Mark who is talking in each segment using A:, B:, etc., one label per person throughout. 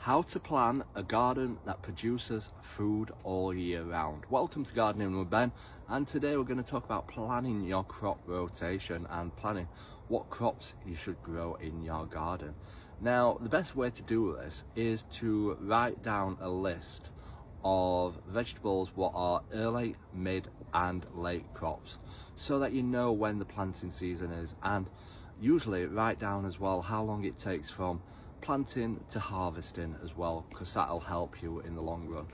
A: How to plan a garden that produces food all year round. Welcome to Gardening with Ben, and today we're going to talk about planning your crop rotation and planning what crops you should grow in your garden. Now, the best way to do this is to write down a list of vegetables, what are early, mid and late crops, so that you know when the planting season is, and usually write down as well how long it takes from planting to harvesting as well, because that'll help you in the long run.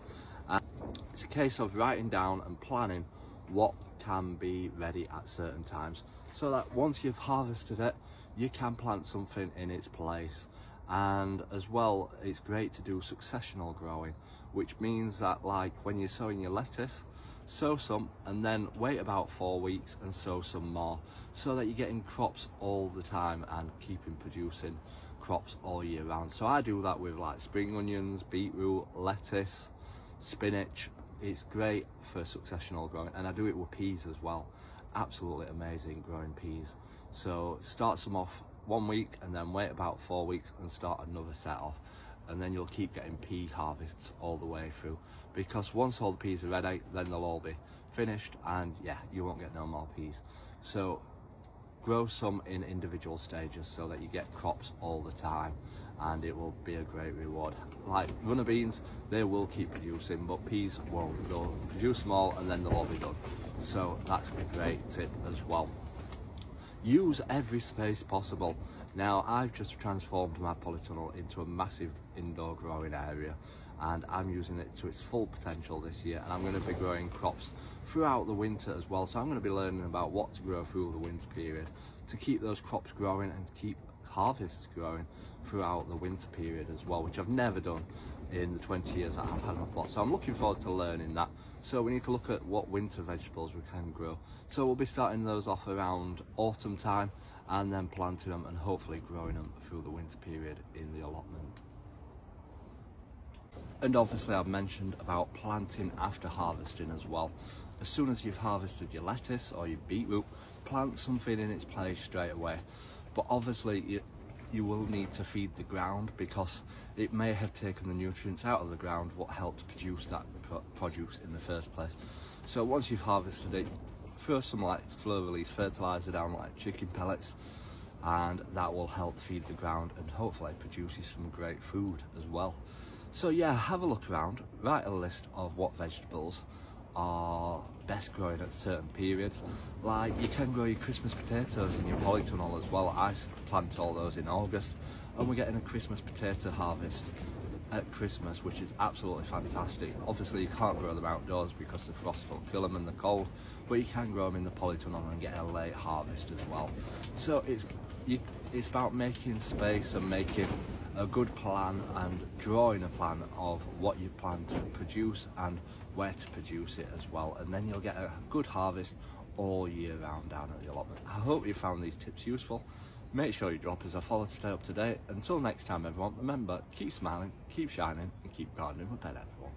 A: It's a case of writing down and planning what can be ready at certain times, so that once you've harvested it, you can plant something in its place. And as well, it's great to do successional growing, which means that, like when you're sowing your lettuce, sow some and then wait about 4 weeks and sow some more, so that you're getting crops all the time and keeping producing crops all year round. So I do that with like spring onions, beetroot, lettuce, spinach. It's great for successional growing, and I do it with peas as well. Absolutely amazing growing peas. So start some off 1 week and then wait about 4 weeks and start another set off, and then you'll keep getting pea harvests all the way through, because once all the peas are ready, then they'll all be finished, and yeah, you won't get no more peas. So grow some in individual stages so that you get crops all the time, and it will be a great reward. Like runner beans, they will keep producing, but peas won't. They'll produce them all and then they'll all be done. So that's a great tip as well. Use every space possible. Now, I've just transformed my polytunnel into a massive indoor growing area, and I'm using it to its full potential this year, and I'm going to be growing crops throughout the winter as well. So I'm going to be learning about what to grow through the winter period to keep those crops growing and keep harvests growing throughout the winter period as well, which I've never done in the 20 years that I've had my plot. So I'm looking forward to learning that. So we need to look at what winter vegetables we can grow. So we'll be starting those off around autumn time, and then planting them and hopefully growing them through the winter period in the allotment. And obviously I've mentioned about planting after harvesting as well. As soon as you've harvested your lettuce or your beetroot, plant something in its place straight away. But obviously you will need to feed the ground, because it may have taken the nutrients out of the ground what helped produce that produce in the first place. So once you've harvested it, throw some like slow release fertilizer down, like chicken pellets, and that will help feed the ground and hopefully produce you some great food as well. So yeah, have a look around, write a list of what vegetables are best growing at certain periods. Like you can grow your Christmas potatoes in your polytunnel as well. I plant all those in August, and we're getting a Christmas potato harvest at Christmas, which is absolutely fantastic. Obviously you can't grow them outdoors because the frost will kill them and the cold, but you can grow them in the polytunnel and get a late harvest as well. So it's about making space and making a good plan and drawing a plan of what you plan to produce and where to produce it as well, and then you'll get a good harvest all year round down at the allotment. I hope you found these tips useful. Make sure you drop us a follow to stay up to date. Until next time everyone, remember, keep smiling, keep shining and keep gardening with Ben everyone.